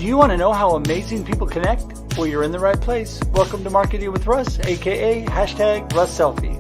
Do you want to know how amazing people connect? Well, you're in the right place. Welcome to Marketing with Russ, aka #RussSelfie.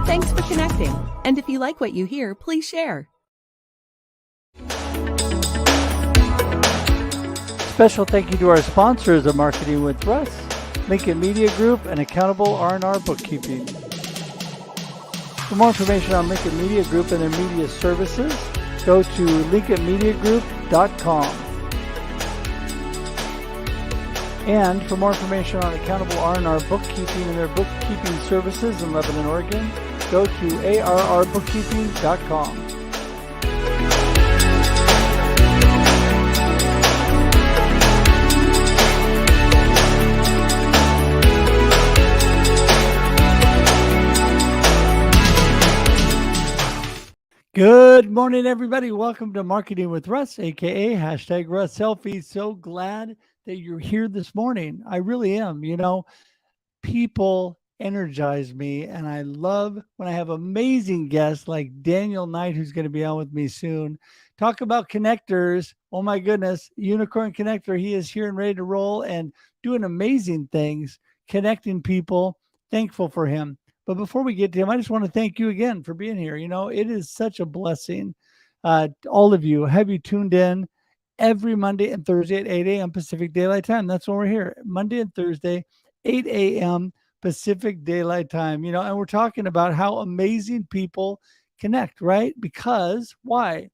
Thanks for connecting. And if you like what you hear, please share. Special thank you to our sponsors of Marketing with Russ, Lincoln Media Group, and Accountable R&R Bookkeeping. For more information on Lincoln Media Group and their media services, go to lincolnmediagroup.com. And for more information on Accountable R&R Bookkeeping and their bookkeeping services in Lebanon, Oregon, go to arrbookkeeping.com. Good morning, everybody. Welcome to Marketing with Russ, aka #RussSelfie. So glad that you're here this morning. I really am. You know, people energize me, and I love when I have amazing guests like Daniel Knight, who's going to be on with me soon. Talk about connectors. Oh my goodness, Unicorn Connector. He is here and ready to roll and doing amazing things, connecting people. Thankful for him. But before we get to him, I just want to thank you again for being here. You know, it is such a blessing. All of you, have you tuned in every Monday and Thursday at 8 a.m. Pacific Daylight Time? That's when we're here, Monday and Thursday, 8 a.m. Pacific Daylight Time. You know, and we're talking about how amazing people connect, right? Because why?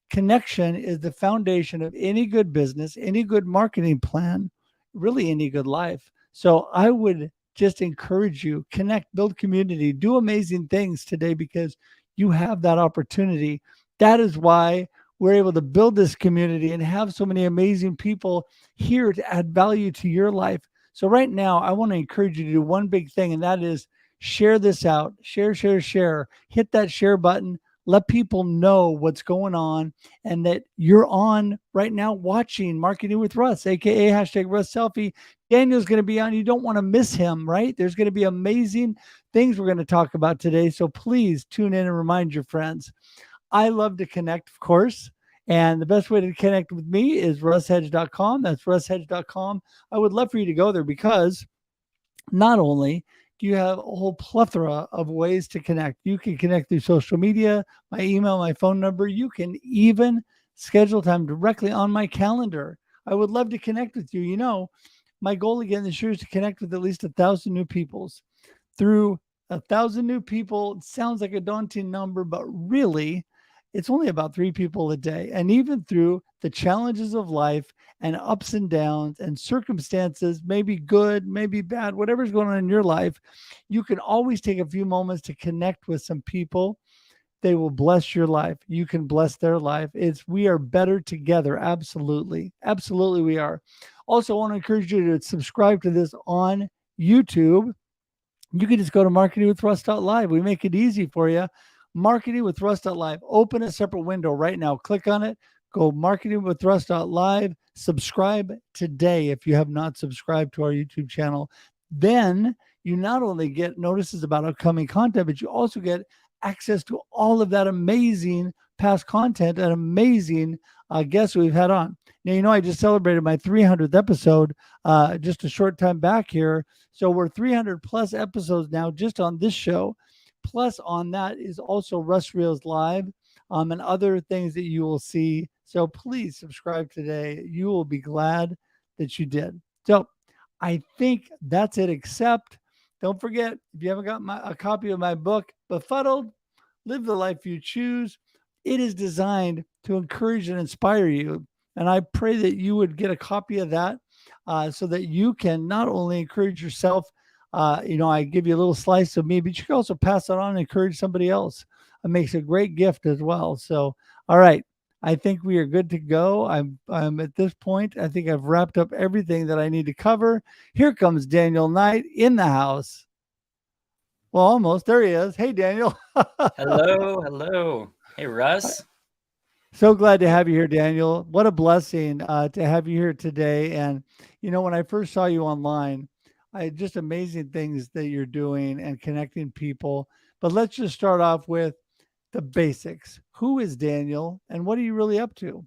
Connection is the foundation of any good business, any good marketing plan, really any good life. So I would just encourage you, connect, build community, do amazing things today because you have that opportunity. That is why we're able to build this community and have so many amazing people here to add value to your life. So right now, I want to encourage you to do one big thing, and that is share this out. Share. Hit that share button. Let people know what's going on and that you're on right now watching Marketing with Russ, aka #RussSelfie. Daniel's going to be on. You don't want to miss him, right? There's going to be amazing things we're going to talk about today. So please tune in and remind your friends. I love to connect, of course. And the best way to connect with me is russhedge.com. That's russhedge.com. I would love for you to go there because not only do you have a whole plethora of ways to connect. You can connect through social media, my email, my phone number. You can even schedule time directly on my calendar. I would love to connect with you. You know, my goal again this year is to connect with at least 1,000 new people. Through 1,000 new people, it sounds like a daunting number, but really, it's only about 3 people a day. And even through the challenges of life and ups and downs and circumstances, maybe good, maybe bad, whatever's going on in your life, you can always take a few moments to connect with some people. They will bless your life. You can bless their life. We are better together. Absolutely. Absolutely we are. Also, I want to encourage you to subscribe to this on YouTube. You can just go to marketingwithruss.live. We make it easy for you. Marketingwithruss.live. Open a separate window right now. Click on it. Go marketingwithruss.live. Subscribe today if you have not subscribed to our YouTube channel. Then you not only get notices about upcoming content, but you also get access to all of that amazing past content and amazing guests we've had on. Now, you know, I just celebrated my 300th episode just a short time back here. So we're 300 plus episodes now just on this show. Plus, on that is also Russ Reels Live and other things that you will see. So please subscribe today. You will be glad that you did. So I think that's it, except don't forget, if you haven't got a copy of my book, Befuddled, Live the Life You Choose, it is designed to encourage and inspire you. And I pray that you would get a copy of that so that you can not only encourage yourself, I give you a little slice of me, but you can also pass it on and encourage somebody else. It makes a great gift as well. So, all right. I think we are good to go. I'm at this point. I think I've wrapped up everything that I need to cover. Here comes Daniel Knight in the house. Well, almost. There he is. Hey, Daniel. Hello. Hey, Russ. So glad to have you here, Daniel. What a blessing to have you here today. And, when I first saw you online, I just amazing things that you're doing and connecting people. But let's just start off with the basics. Who is Daniel and what are you really up to?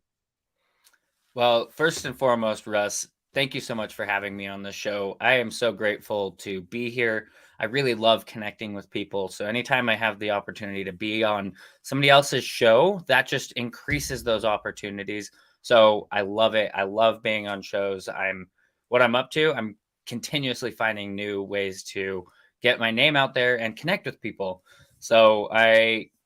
Well, first and foremost, Russ, thank you so much for having me on the show. I am so grateful to be here. I really love connecting with people. So anytime I have the opportunity to be on somebody else's show, that just increases those opportunities. So I love it. I love being on shows. What I'm up to. I'm continuously finding new ways to get my name out there and connect with people. So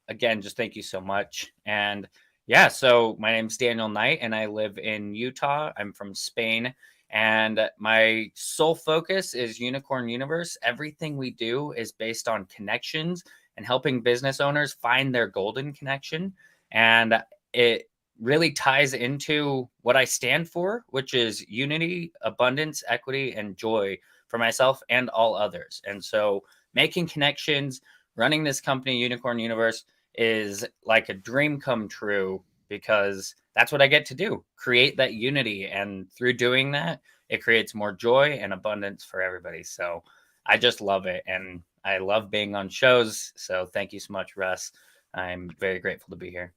again, just thank you so much. And yeah, so my name's Daniel Knight and I live in Utah. I'm from Spain and my sole focus is Unicorn Universe. Everything we do is based on connections and helping business owners find their golden connection. And it really ties into what I stand for, which is unity, abundance, equity, and joy for myself and all others. And so making connections, running this company, Unicorn Universe, is like a dream come true because that's what I get to do, create that unity. And through doing that, it creates more joy and abundance for everybody. So I just love it. And I love being on shows. So thank you so much, Russ. I'm very grateful to be here.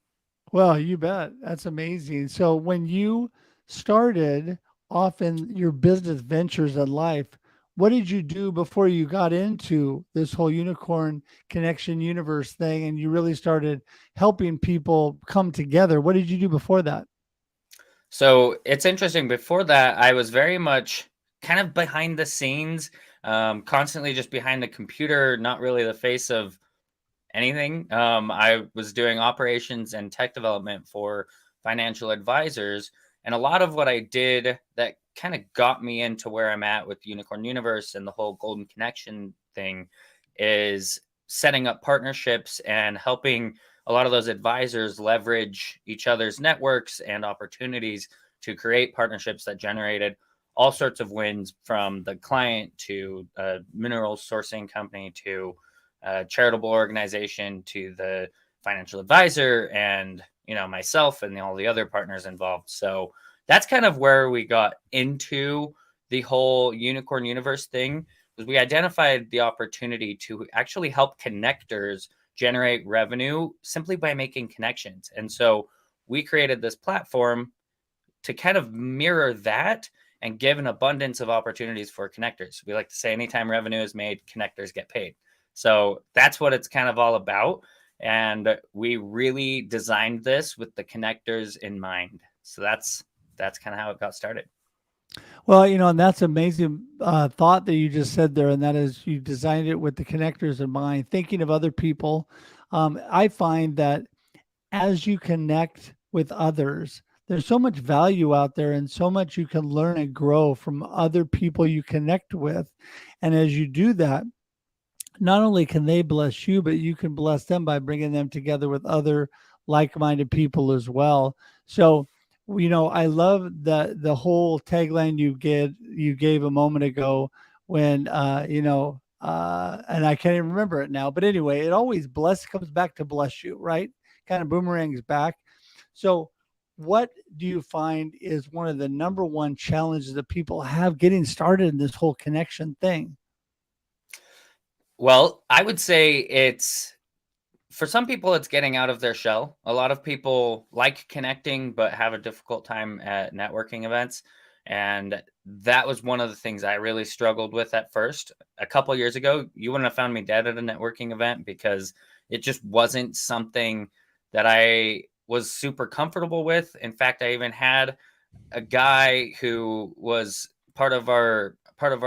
Well, you bet. That's amazing. So when you started off in your business ventures in life, what did you do before you got into this whole unicorn connection universe thing and you really started helping people come together? What did you do before that? So it's interesting. Before that, I was very much kind of behind the scenes, constantly just behind the computer, not really the face of anything. I was doing operations and tech development for financial advisors. And a lot of what I did that kind of got me into where I'm at with Unicorn Universe and the whole Golden Connection thing is setting up partnerships and helping a lot of those advisors leverage each other's networks and opportunities to create partnerships that generated all sorts of wins, from the client to a mineral sourcing company to a charitable organization to the financial advisor and myself and all the other partners involved. So that's kind of where we got into the whole Unicorn Universe thing, was we identified the opportunity to actually help connectors generate revenue simply by making connections. And so we created this platform to kind of mirror that and give an abundance of opportunities for connectors. We like to say anytime revenue is made, connectors get paid. So that's what it's kind of all about. And we really designed this with the connectors in mind. So that's kind of how it got started. Well, and that's amazing thought that you just said there, and that is you designed it with the connectors in mind, thinking of other people. I find that as you connect with others, there's so much value out there and so much you can learn and grow from other people you connect with. And as you do that, not only can they bless you, but you can bless them by bringing them together with other like-minded people as well. So, I love the whole tagline you gave a moment ago when and I can't even remember it now. But anyway, it always comes back to bless you, right? Kind of boomerangs back. So, what do you find is one of the number one challenges that people have getting started in this whole connection thing? Well, I would say for some people, it's getting out of their shell. A lot of people like connecting, but have a difficult time at networking events. And that was one of the things I really struggled with at first. A couple years ago, you wouldn't have found me dead at a networking event because it just wasn't something that I was super comfortable with. In fact, I even had a guy who was part of our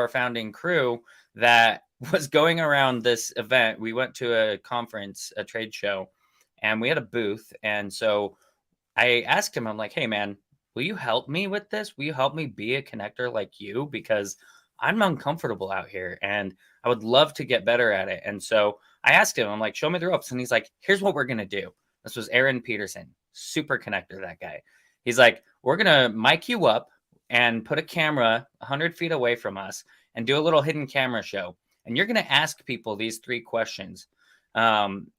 founding crew that was going around this event. We went to a conference, a trade show, and we had a booth. And so I asked him, I'm like, hey man, will you help me with this? Will you help me be a connector like you? Because I'm uncomfortable out here and I would love to get better at it. And so I asked him, I'm like, show me the ropes. And he's like, here's what we're going to do. This was Aaron Peterson, super connector, that guy. He's like, we're going to mic you up and put a camera 100 feet away from us and do a little hidden camera show. And you're going to ask people these 3 questions,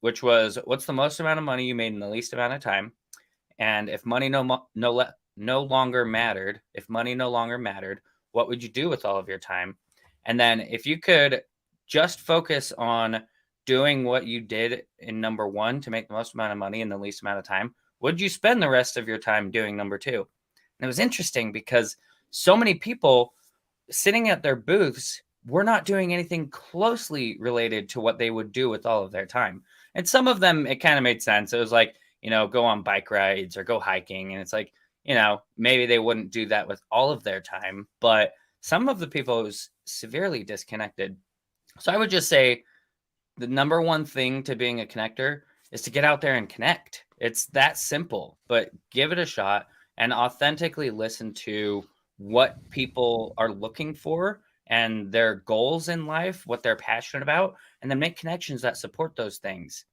which was, what's the most amount of money you made in the least amount of time? And if money no longer mattered, what would you do with all of your time? And then if you could just focus on doing what you did in number 1 to make the most amount of money in the least amount of time, would you spend the rest of your time doing number 2? And it was interesting because so many people sitting at their booths were not doing anything closely related to what they would do with all of their time. And some of them, it kind of made sense. It was like, go on bike rides or go hiking. And it's like, maybe they wouldn't do that with all of their time, but some of the people was severely disconnected. So I would just say the number one thing to being a connector is to get out there and connect. It's that simple, but give it a shot and authentically listen to what people are looking for and their goals in life, what they're passionate about, and then make connections that support those things.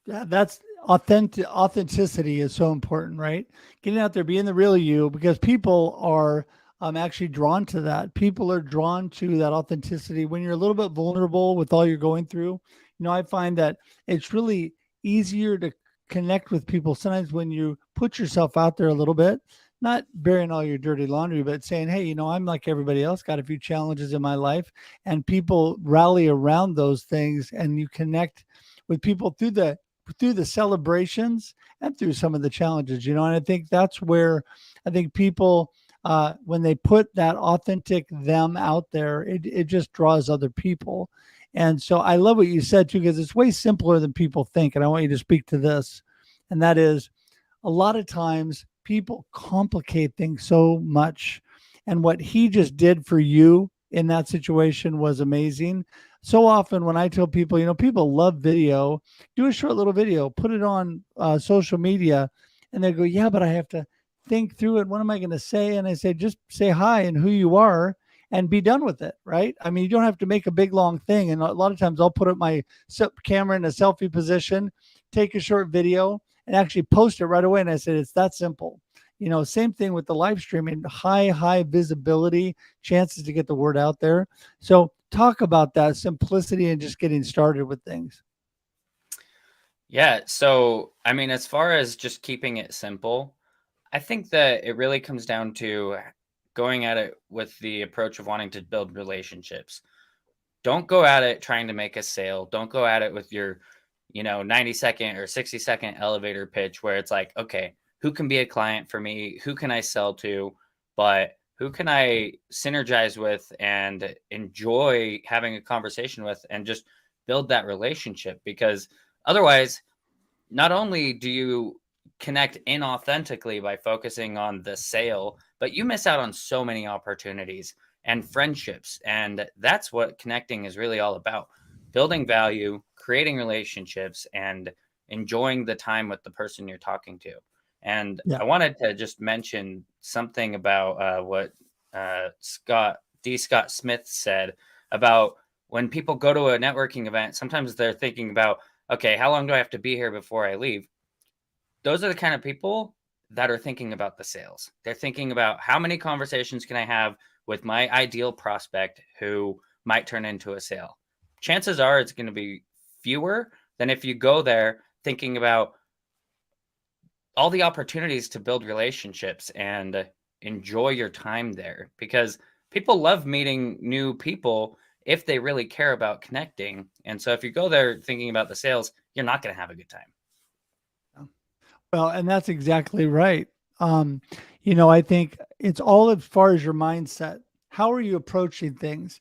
That's authenticity is so important, right? Getting out there, being the real you, because people are actually drawn to that. People are drawn to that authenticity when you're a little bit vulnerable with all you're going through. I find that it's really easier to connect with people sometimes when you put yourself out there a little bit, not bearing all your dirty laundry, but saying, hey, I'm like everybody else, got a few challenges in my life, and people rally around those things, and you connect with people through the celebrations and through some of the challenges, and I think that's where I think people, when they put that authentic them out there, it just draws other people. And so I love what you said too, because it's way simpler than people think. And I want you to speak to this. And that is, a lot of times people complicate things so much. And what he just did for you in that situation was amazing. So often when I tell people, people love video, do a short little video, put it on social media, and they go, yeah, but I have to think through it. What am I going to say? And I say, just say hi and who you are and be done with it, right? I mean, you don't have to make a big, long thing. And a lot of times I'll put up my camera in a selfie position, take a short video, and actually post it right away. And I said, it's that simple. Same thing with the live streaming, high visibility, chances to get the word out there. So talk about that simplicity and just getting started with things. Yeah. So, I mean, as far as just keeping it simple, I think that it really comes down to going at it with the approach of wanting to build relationships. Don't go at it trying to make a sale. Don't go at it with your, 90-second or 60-second elevator pitch where it's like, okay, who can be a client for me? Who can I sell to? But who can I synergize with and enjoy having a conversation with and just build that relationship? Because otherwise, not only do you connect inauthentically by focusing on the sale, but you miss out on so many opportunities and friendships. And that's what connecting is really all about: building value, creating relationships, and enjoying the time with the person you're talking to. And Yeah. I wanted to just mention something about what Scott Smith said about when people go to a networking event, sometimes they're thinking about, okay, how long do I have to be here before I leave? Those are the kind of people that are thinking about the sales. They're thinking about how many conversations can I have with my ideal prospect who might turn into a sale. Chances are it's going to be fewer than if you go there thinking about all the opportunities to build relationships and enjoy your time there, because people love meeting new people if they really care about connecting. And so if you go there thinking about the sales, you're not going to have a good time. Well, and that's exactly right. Um, I think it's all as far as your mindset. How are you approaching things?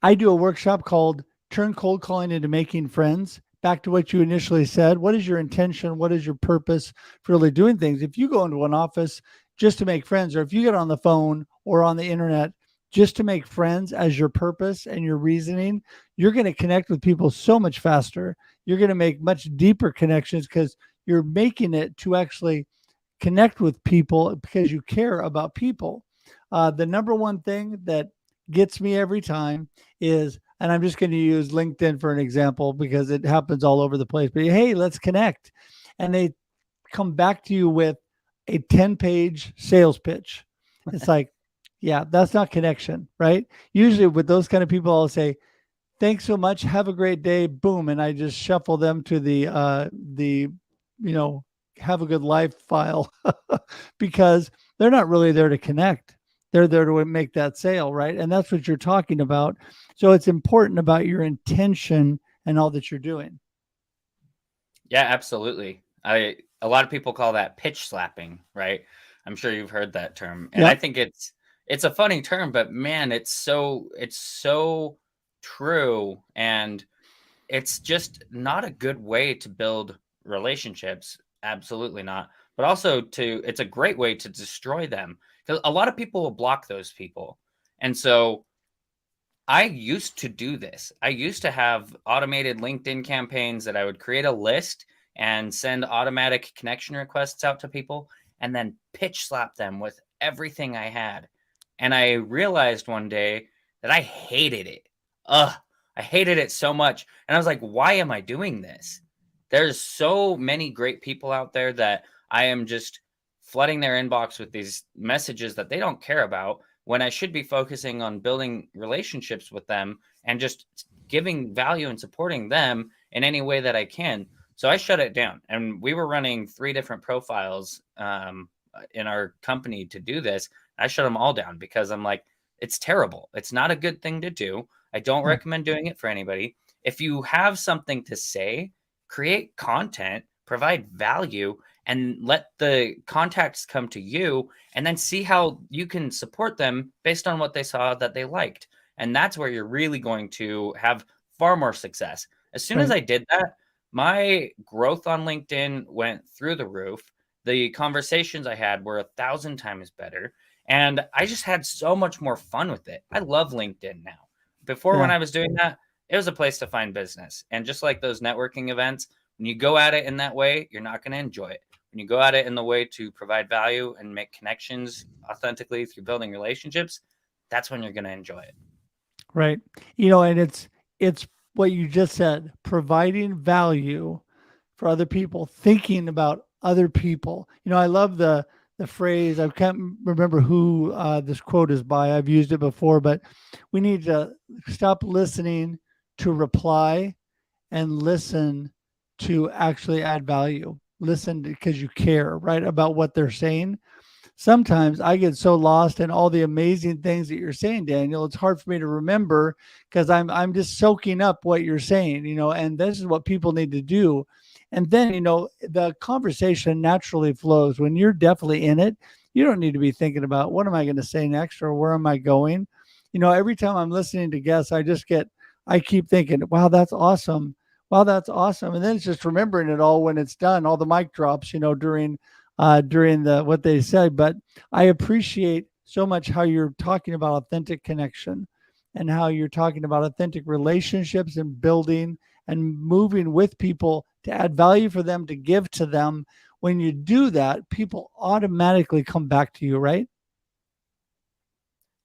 I do a workshop called Turn Cold Calling into Making Friends. Back to what you initially said. What is your intention? What is your purpose for really doing things? If you go into an office just to make friends, or if you get on the phone or on the internet just to make friends as your purpose and your reasoning, you're going to connect with people so much faster. You're going to make much deeper connections because you're making it to actually connect with people because you care about people. The number one thing that gets me every time is, and I'm just going to use LinkedIn for an example because it happens all over the place, but hey, let's connect. And they come back to you with a 10-page sales pitch. It's like, yeah, that's not connection, right? Usually with those kind of people, I'll say, thanks so much. Have a great day. Boom. And I just shuffle them to the, you know, have a good life file because they're not really there to connect. They're there to make that sale, right? And that's what you're talking about. So it's important about your intention and all that you're doing. Yeah, absolutely. A lot of people call that pitch slapping, right? I'm sure you've heard that term. And I Yep. think it's a funny term, but man, it's so true, and it's just not a good way to build relationships. Absolutely not. But also it's a great way to destroy them, because a lot of people will block those people. And so I used to do this. I used to have automated LinkedIn campaigns that I would create a list and send automatic connection requests out to people and then pitch slap them with everything I had. And I realized one day that I hated it. Ugh, I hated it so much. And I was like, why am I doing this? There's so many great people out there that I am just flooding their inbox with these messages that they don't care about, when I should be focusing on building relationships with them and just giving value and supporting them in any way that I can. So I shut it down. And we were running 3 different profiles in our company to do this. I shut them all down because I'm like, it's terrible. It's not a good thing to do. I don't Yeah. recommend doing it for anybody. If you have something to say, create content, provide value, and let the contacts come to you, and then see how you can support them based on what they saw that they liked. And that's where you're really going to have far more success. As soon as Right. I did that, my growth on LinkedIn went through the roof. The conversations I had were 1,000 times better. And I just had so much more fun with it. I love LinkedIn now. Before, when Yeah. I was doing that, it was a place to find business. And just like those networking events, when you go at it in that way, you're not going to enjoy it. When you go at it in the way to provide value and make connections authentically through building relationships, that's when you're going to enjoy it. Right. And it's what you just said, providing value for other people, thinking about other people. I love the phrase. I can't remember who this quote is by. I've used it before, but we need to stop listening to reply and listen to actually add value. Listen because you care, right, about what they're saying. Sometimes I get so lost in all the amazing things that you're saying, Daniel. It's hard for me to remember because I'm just soaking up what you're saying, and this is what people need to do. And then, the conversation naturally flows when you're definitely in it. You don't need to be thinking about what am I going to say next or where am I going. Every time I'm listening to guests, I keep thinking, wow, that's awesome. Wow, that's awesome. And then it's just remembering it all when it's done, all the mic drops, during the what they said. But I appreciate so much how you're talking about authentic connection and how you're talking about authentic relationships and building and moving with people to add value for them, to give to them. When you do that, people automatically come back to you, right?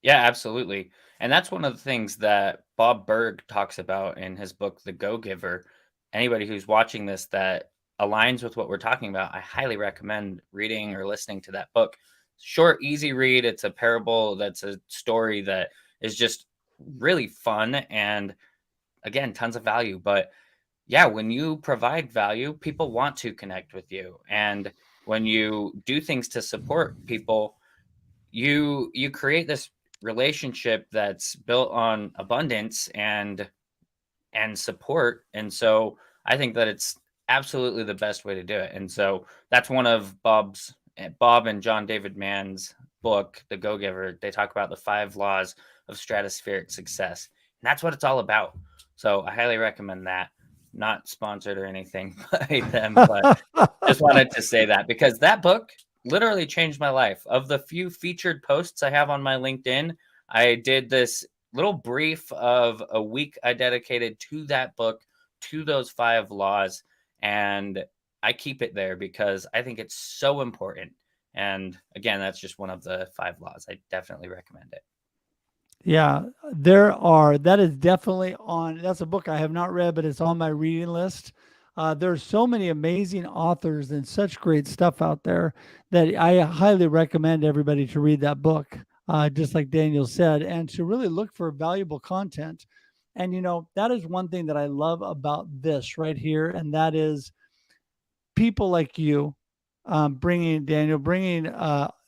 Yeah, absolutely. And that's one of the things that Bob Berg talks about in his book, The Go Giver. Anybody who's watching this that aligns with what we're talking about, I highly recommend reading or listening to that book. Short, easy read. It's a parable that's a story that is just really fun and, again, tons of value. But yeah, when you provide value, people want to connect with you. And when you do things to support people, you create this relationship that's built on abundance and support. And so I think that it's absolutely the best way to do it. And so that's one of Bob's Bob and John David Mann's book, The Go Giver, they talk about the 5 laws of stratospheric success. And that's what it's all about. So I highly recommend that. Not sponsored or anything by them, but just wanted to say that because that book literally changed my life. Of the few featured posts I have on my LinkedIn, I did this little brief of a week I dedicated to that book, to those 5 laws. And I keep it there because I think it's so important. And again, that's just one of the 5 laws. I definitely recommend it. Yeah, that is definitely on, that's a book I have not read, but it's on my reading list. There's so many amazing authors and such great stuff out there that I highly recommend everybody to read that book, just like Daniel said, and to really look for valuable content. And, that is one thing that I love about this right here. And that is people like you, bringing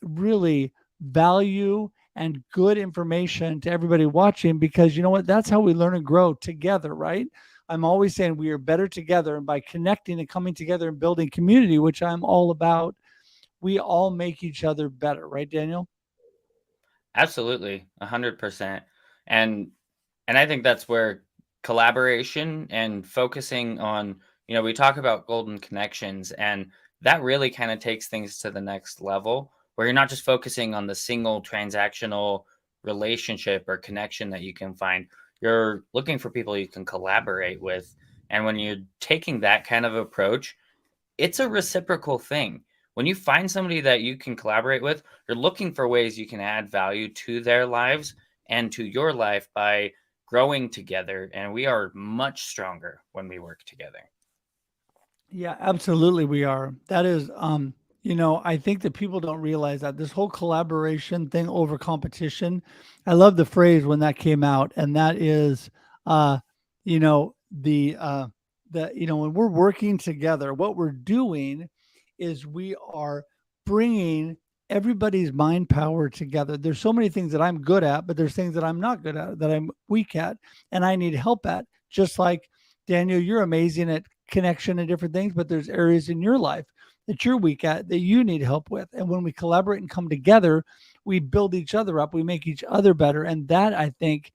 really value and good information to everybody watching, because you know what? That's how we learn and grow together, right? I'm always saying we are better together. And by connecting and coming together and building community, which I'm all about, we all make each other better, right, Daniel? Absolutely, 100%. And I think that's where collaboration and focusing on, we talk about golden connections, and that really kind of takes things to the next level where you're not just focusing on the single transactional relationship or connection that you can find. You're looking for people you can collaborate with. And when you're taking that kind of approach, it's a reciprocal thing. When you find somebody that you can collaborate with, you're looking for ways you can add value to their lives and to your life by growing together. And we are much stronger when we work together. Yeah, absolutely we are. That is, I think that people don't realize that this whole collaboration thing over competition. I love the phrase when that came out, and that is, uh, when we're working together, what we're doing is we are bringing everybody's mind power together. There's so many things that I'm good at, but there's things that I'm not good at, that I'm weak at, and I need help at. Just like Daniel, you're amazing at connection and different things, but there's areas in your life that you're weak at that you need help with. And when we collaborate and come together, we build each other up, we make each other better. And that, I think,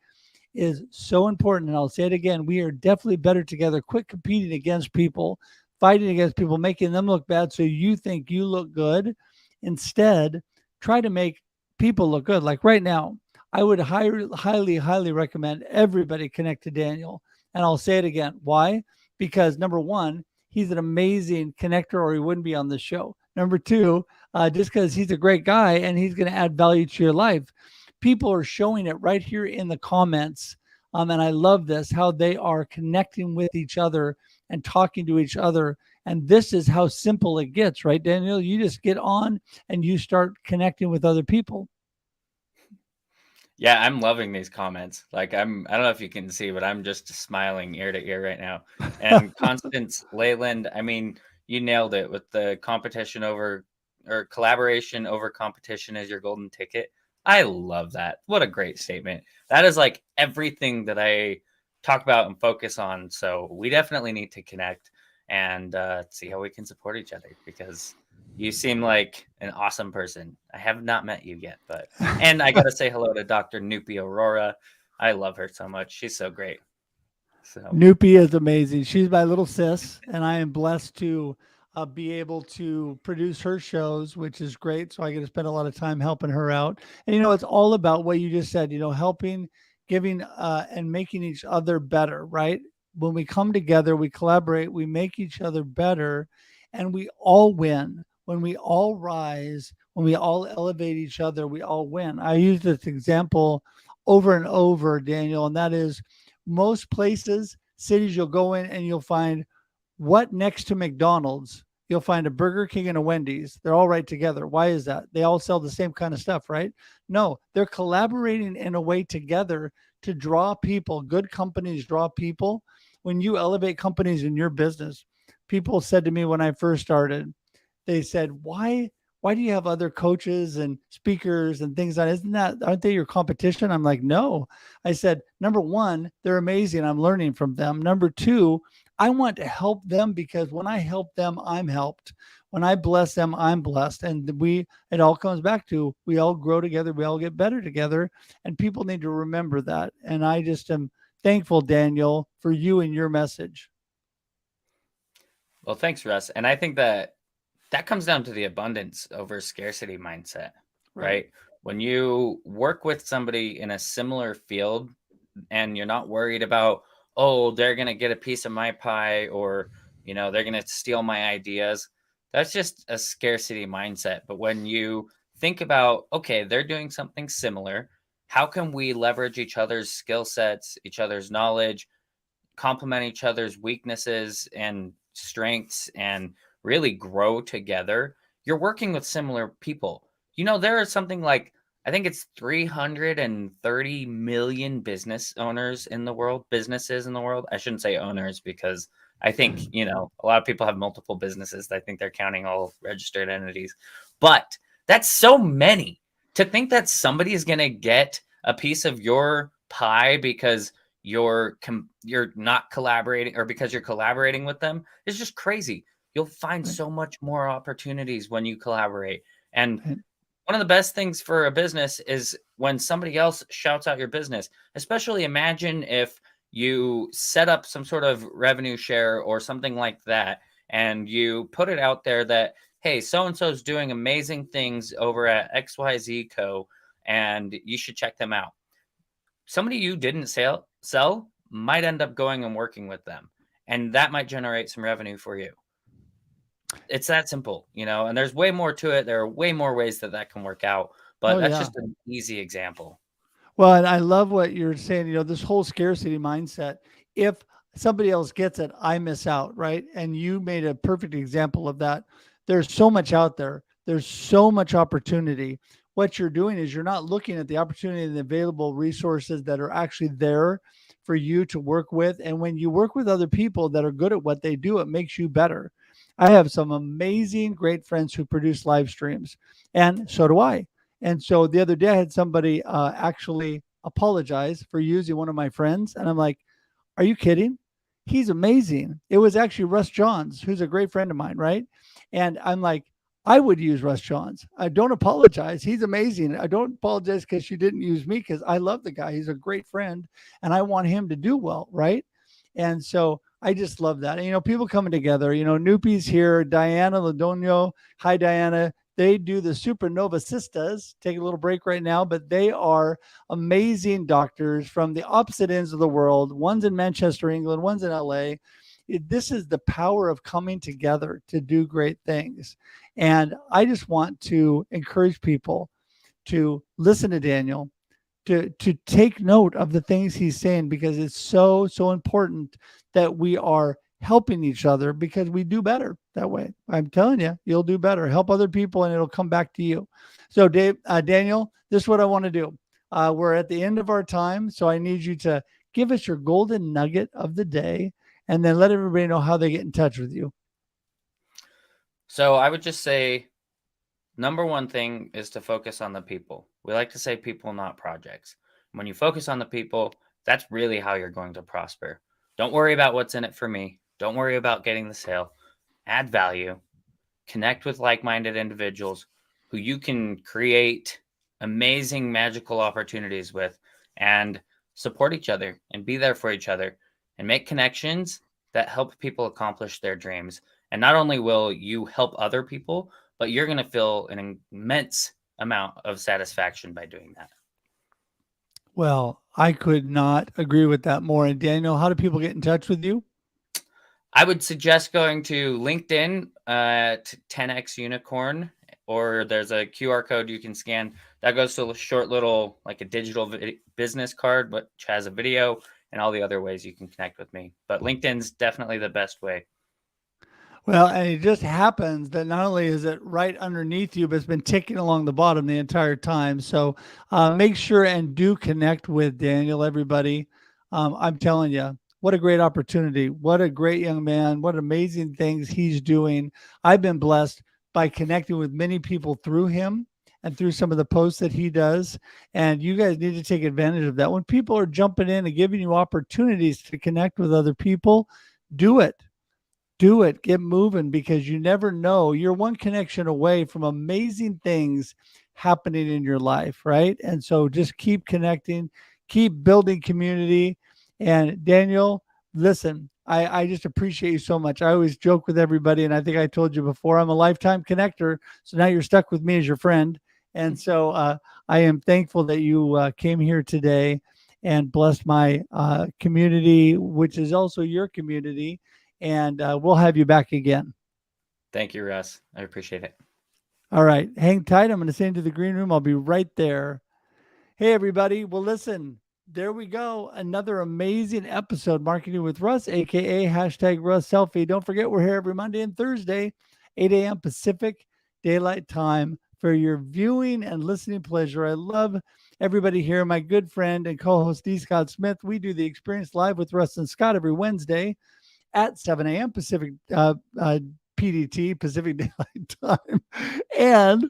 is so important. And I'll say it again, we are definitely better together. Quit competing against people, fighting against people, making them look bad so you think you look good. Instead, try to make people look good. Like right now, I would highly recommend everybody connect to Daniel. And I'll say it again. Why? Because number one, he's an amazing connector, or he wouldn't be on the show. Number two, just because he's a great guy and he's going to add value to your life. People are showing it right here in the comments. And I love this, how they are connecting with each other and talking to each other. And this is how simple it gets, right, Daniel? You just get on and you start connecting with other people. Yeah, I'm loving these comments. Like I don't know if you can see, but I'm just smiling ear to ear right now. And Constance Leyland, I mean, you nailed it with the competition over, or collaboration over competition is your golden ticket. I love that. What a great statement. That is like everything that I talk about and focus on. So we definitely need to connect and see how we can support each other, because you seem like an awesome person. I have not met you yet, but and I got to say hello to Dr. Nupi Aurora. I love her so much. She's so great. So Nupi is amazing. She's my little sis, and I am blessed to be able to produce her shows, which is great. So I get to spend a lot of time helping her out. And it's all about what you just said. Helping, giving, and making each other better. Right? When we come together, we collaborate, we make each other better, and we all win. When we all rise, when we all elevate each other, we all win. I use this example over and over, Daniel, and that is most places, cities you'll go in and you'll find what next to McDonald's, you'll find a Burger King and a Wendy's. They're all right together. Why is that? They all sell the same kind of stuff, right? No, they're collaborating in a way together to draw people. Good companies draw people. When you elevate companies in your business, people said to me when I first started, they said, why do you have other coaches and speakers and things like that? Aren't they your competition? I'm like, no. I said, number one, they're amazing. I'm learning from them. Number two, I want to help them because when I help them, I'm helped. When I bless them, I'm blessed. And it all comes back to we all grow together, we all get better together. And people need to remember that. And I just am thankful, Daniel, for you and your message. Well, thanks, Russ. And I think that comes down to the abundance over scarcity mindset, right? When you work with somebody in a similar field and you're not worried about, oh, they're going to get a piece of my pie, or, they're going to steal my ideas. That's just a scarcity mindset. But when you think about, okay, they're doing something similar, how can we leverage each other's skill sets, each other's knowledge, complement each other's weaknesses and strengths, and really grow together? You're working with similar people. There are something like, I think it's 330 million businesses in the world. I shouldn't say owners, because I think, a lot of people have multiple businesses. I think they're counting all registered entities. But that's so many. To think that somebody is going to get a piece of your pie because you're not collaborating, or because you're collaborating with them, is just crazy. You'll find so much more opportunities when you collaborate. And one of the best things for a business is when somebody else shouts out your business. Especially imagine if you set up some sort of revenue share or something like that, and you put it out there that, hey, so-and-so is doing amazing things over at XYZ Co., and you should check them out. Somebody you didn't sell might end up going and working with them, and that might generate some revenue for you. It's that simple, and there's way more to it. There are way more ways that can work out, but that's just an easy example. Well, and I love what you're saying, this whole scarcity mindset. If somebody else gets it, I miss out, right? And you made a perfect example of that. There's so much out there. There's so much opportunity. What you're doing is you're not looking at the opportunity and the available resources that are actually there for you to work with. And when you work with other people that are good at what they do, it makes you better. I have some amazing, great friends who produce live streams, and so do I. And so the other day I had somebody actually apologize for using one of my friends. And I'm like, are you kidding? He's amazing. It was actually Russ Johns, who's a great friend of mine, right? And I'm like, I would use Russ Johns. I don't apologize. He's amazing. I don't apologize because you didn't use me, because I love the guy. He's a great friend and I want him to do well, right? And so I just love that. And, people coming together, Noopy's here, Diana Ladonio. Hi, Diana. They do the Supernova Sisters. Take a little break right now, but they are amazing doctors from the opposite ends of the world. One's in Manchester, England, one's in LA. This is the power of coming together to do great things. And I just want to encourage people to listen to Daniel, to take note of the things he's saying, because it's so important that we are helping each other, because we do better that way. I'm telling you, you'll do better. Help other people and it'll come back to you. So Daniel, this is what I want to do. We're at the end of our time, so I need you to give us your golden nugget of the day and then let everybody know how they get in touch with you. So I would just say, number one thing is to focus on the people. We like to say people, not projects. When you focus on the people, that's really how you're going to prosper. Don't worry about what's in it for me. Don't worry about getting the sale. Add value. Connect with like-minded individuals who you can create amazing, magical opportunities with, and support each other and be there for each other and make connections that help people accomplish their dreams. And not only will you help other people, but you're going to feel an immense amount of satisfaction by doing that. Well, I could not agree with that more. And Daniel, how do people get in touch with you? I would suggest going to LinkedIn at 10x Unicorn, or there's a QR code you can scan that goes to a short little, like a digital business card, which has a video and all the other ways you can connect with me. But LinkedIn's definitely the best way. Well, and it just happens that not only is it right underneath you, but it's been ticking along the bottom the entire time. So make sure and do connect with Daniel, everybody. I'm telling you, what a great opportunity. What a great young man. What amazing things he's doing. I've been blessed by connecting with many people through him and through some of the posts that he does. And you guys need to take advantage of that. When people are jumping in and giving you opportunities to connect with other people, do it. Do it. Get moving, because you never know. You're one connection away from amazing things happening in your life, right? And so just keep connecting, keep building community. And Daniel, listen, I just appreciate you so much. I always joke with everybody, and I think I told you before, I'm a lifetime connector. So now you're stuck with me as your friend. And so I am thankful that you came here today and blessed my community, which is also your community. And we'll have you back again. Thank you, Russ. I appreciate it. All right. Hang tight. I'm going to send you to the green room. I'll be right there. Hey, everybody. Well, listen, there we go. Another amazing episode, Marketing with Russ, a.k.a. #RussSelfie. Don't forget, we're here every Monday and Thursday, 8 a.m. Pacific Daylight Time for your viewing and listening pleasure. I love everybody here. My good friend and co-host, D. Scott Smith. We do the Experience Live with Russ and Scott every Wednesday at 7 a.m. Pacific PDT, Pacific Daylight Time. And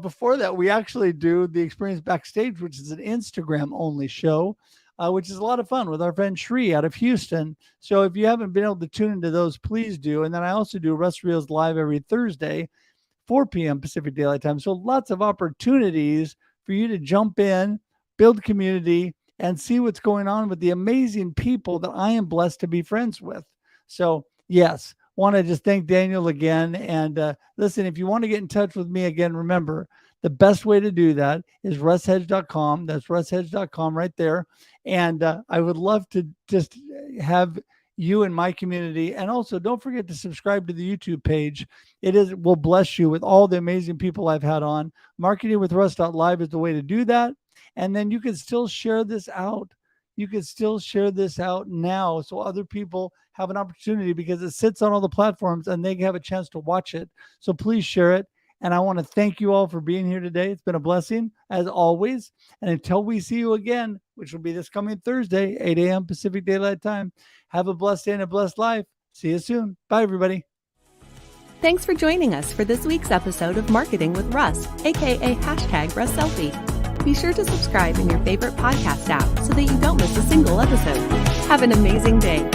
before that, we actually do the Experience Backstage, which is an Instagram-only show, which is a lot of fun with our friend Shree out of Houston. So if you haven't been able to tune into those, please do. And then I also do Russ Reels Live every Thursday, 4 p.m. Pacific Daylight Time. So lots of opportunities for you to jump in, build community, and see what's going on with the amazing people that I am blessed to be friends with. So, yes, want to just thank Daniel again. And listen, if you want to get in touch with me again, remember, the best way to do that is russhedge.com. That's russhedge.com right there. And I would love to just have you in my community. And also, don't forget to subscribe to the YouTube page. It will bless you with all the amazing people I've had on. Marketingwithruss.live is the way to do that. And then you can still share this out. You can still share this out now so other people have an opportunity, because it sits on all the platforms and they have a chance to watch it. So please share it. And I want to thank you all for being here today. It's been a blessing, as always. And until we see you again, which will be this coming Thursday, 8 a.m. Pacific Daylight Time, have a blessed day and a blessed life. See you soon. Bye, everybody. Thanks for joining us for this week's episode of Marketing with Russ, aka #RussSelfie. Be sure to subscribe in your favorite podcast app so that you don't miss a single episode. Have an amazing day.